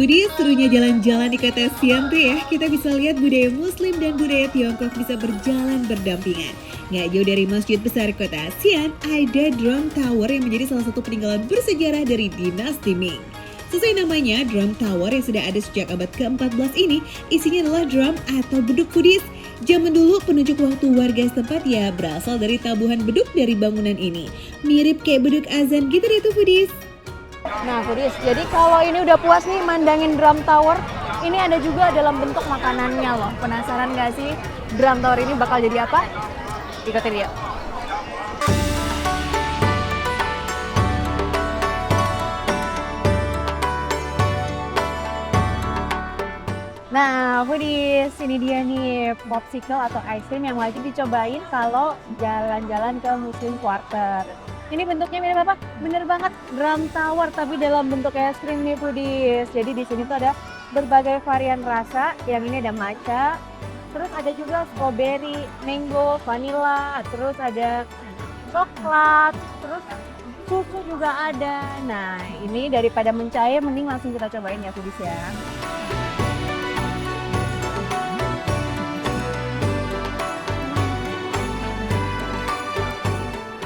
Foodies, serunya jalan-jalan di kota Siam tuh ya, kita bisa lihat budaya Muslim dan budaya Tiongkok bisa berjalan berdampingan. Nggak jauh dari masjid besar kota Xi'an, ada Drum Tower yang menjadi salah satu peninggalan bersejarah dari dinasti Ming. Sesuai namanya, Drum Tower yang sudah ada sejak abad ke-14 ini, isinya adalah drum atau beduk foodies. Zaman dulu penunjuk waktu warga setempat ya berasal dari tabuhan beduk dari bangunan ini. Mirip kayak beduk azan gitu deh tuh foodies. Nah, Foodies, jadi kalau ini udah puas nih mandangin Drum Tower, ini ada juga dalam bentuk makanannya loh. Penasaran gak sih Drum Tower ini bakal jadi apa? Ikutin dia. Nah, Foodies, ini dia nih popsicle atau ice cream yang wajib dicobain kalau jalan-jalan ke Muslim Quarter. Ini bentuknya mirip apa? Bener banget, Drum Tower tapi dalam bentuk es krim nih Foodies. Jadi di sini tuh ada berbagai varian rasa. Yang ini ada matcha, terus ada juga strawberry, mango, vanilla, terus ada coklat, terus susu juga ada. Nah, ini daripada mencair mending langsung kita cobain ya Foodies ya.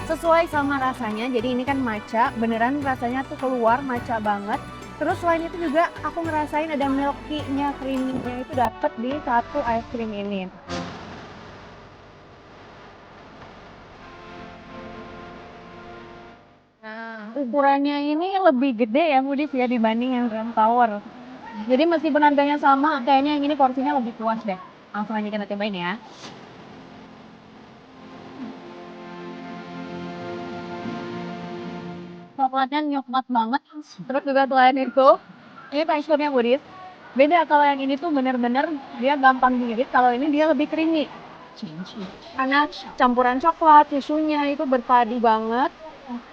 Sesuai sama rasanya, jadi ini kan matcha, beneran rasanya tuh keluar matcha banget. Terus selain itu juga aku ngerasain ada milky-nya, creamy-nya itu dapet di satu ice cream ini. Nah, ukurannya ini lebih gede ya Foodies ya dibanding yang Drum Tower. Jadi meskipun harganya sama, kayaknya yang ini porsinya lebih puas deh. Langsung aja kita cobain ya. Coklatnya nyokmat banget. Terus juga selain itu, ini teksturnya Foodies. Beda kalau yang ini tuh bener-bener dia gampang digigit, kalau ini dia lebih creamy. Karena campuran coklat, susunya itu berpadu banget.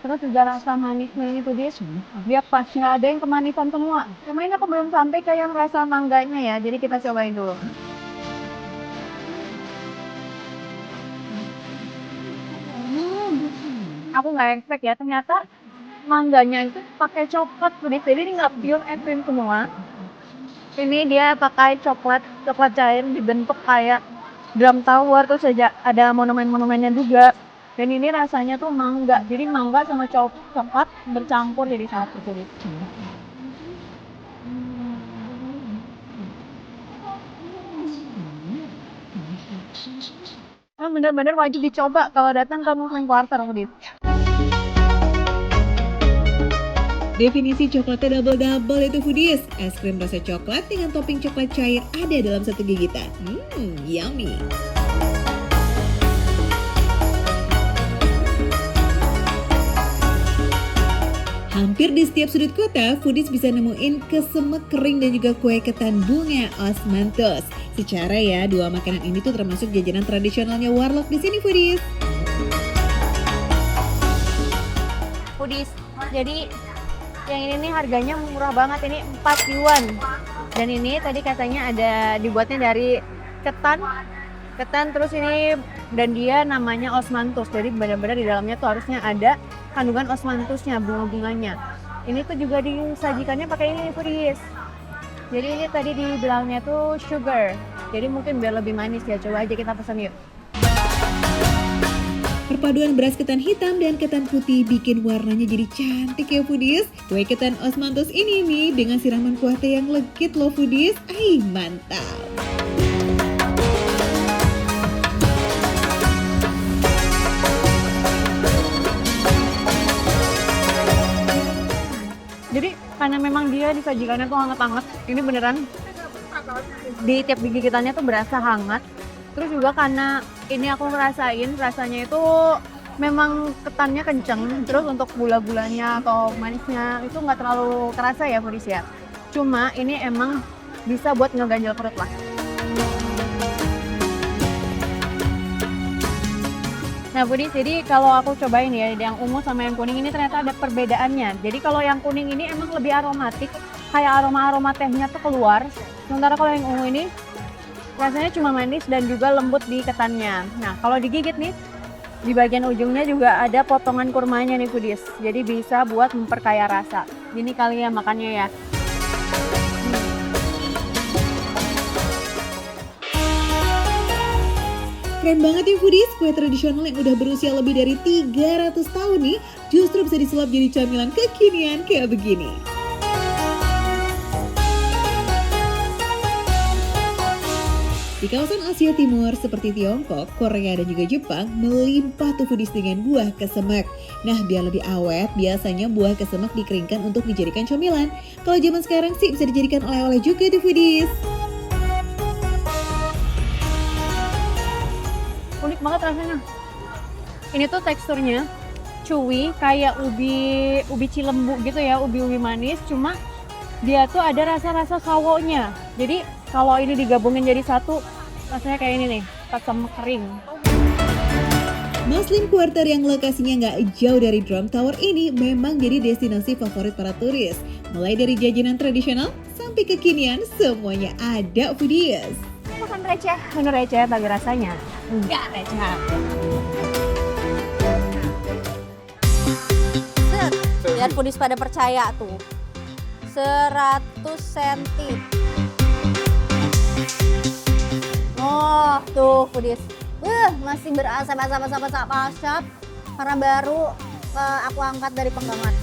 Terus juga rasa manisnya ini Foodies, dia pas nggak ada yang kemanisan semua. Cuma ini aku belum sampai ke yang rasa mangganya ya, jadi kita cobain dulu. Aku nggak expect ya, ternyata mangganya itu pakai coklat Foodies, jadi ini nggak pure es krim semua. Ini dia pakai coklat cair dibentuk kayak Drum Tower, terus ada monumen-monumennya juga. Dan ini rasanya tuh mangga, jadi mangga sama coklat bercampur jadi satu Foodies. Bener-bener wajib dicoba kalau datang ke Muslim Quarter Foodies. Definisi coklatnya double-double itu foodies. Es krim rasa coklat dengan topping coklat cair ada dalam satu gigitan. Yummy. Hampir di setiap sudut kota, foodies bisa nemuin kesemek kering dan juga kue ketan bunga osmanthus. Secara ya, dua makanan ini tuh termasuk jajanan tradisionalnya warlock di sini foodies. Foodies, jadi yang ini nih harganya murah banget, ini 4 yuan. Dan ini tadi katanya ada dibuatnya dari ketan terus ini, dan dia namanya osmanthus. Jadi benar-benar di dalamnya tuh harusnya ada kandungan osmanthusnya, bunga-bunganya. Ini tuh juga disajikannya pakai ini Foodies. Jadi ini tadi dibilangnya tuh sugar. Jadi mungkin biar lebih manis ya. Coba aja kita pesan yuk. Perpaduan beras ketan hitam dan ketan putih bikin warnanya jadi cantik ya foodies. Kue ketan osmanthus ini nih dengan siraman kuah teh yang legit loh foodies. Mantap. Jadi karena memang dia disajikannya tuh hangat-hangat, ini beneran di tiap gigitannya tuh berasa hangat. Terus juga karena ini aku ngerasain rasanya itu memang ketannya kenceng, terus untuk gula-gulanya atau manisnya itu nggak terlalu kerasa ya Foodies ya. Cuma ini emang bisa buat ngeganjal perut lah. Nah Foodies, jadi kalau aku cobain ya yang ungu sama yang kuning ini ternyata ada perbedaannya. Jadi kalau yang kuning ini emang lebih aromatik, kayak aroma-aroma tehnya tuh keluar. Sementara kalau yang ungu ini rasanya cuma manis dan juga lembut di ketannya. Nah, kalau digigit nih, di bagian ujungnya juga ada potongan kurmanya nih Foodies. Jadi bisa buat memperkaya rasa. Ini kali ya makannya ya. Keren banget ya foodies, kue tradisional yang udah berusia lebih dari 300 tahun nih justru bisa disulap jadi camilan kekinian kayak begini. Di kawasan Asia Timur seperti Tiongkok, Korea, dan juga Jepang melimpah tuh foodies dengan buah kesemek. Nah, biar lebih awet, biasanya buah kesemek dikeringkan untuk dijadikan camilan. Kalau zaman sekarang sih bisa dijadikan oleh-oleh juga tuh foodies. Unik banget rasanya. Ini tuh teksturnya chewy kayak ubi cilembu gitu ya, ubi manis, cuma dia tuh ada rasa-rasa sawonya. Jadi kalau ini digabungin jadi satu, rasanya kayak ini nih, kesemek kering. Muslim Quarter yang lokasinya nggak jauh dari Drum Tower ini memang jadi destinasi favorit para turis. Mulai dari jajanan tradisional sampai kekinian, semuanya ada foodies. Makan receh, menu receh tapi rasanya enggak receh. Biar foodies pada percaya tuh. 100 cm. Oh, tuh foodies. Masih berasap asap karena baru aku angkat dari penggangan.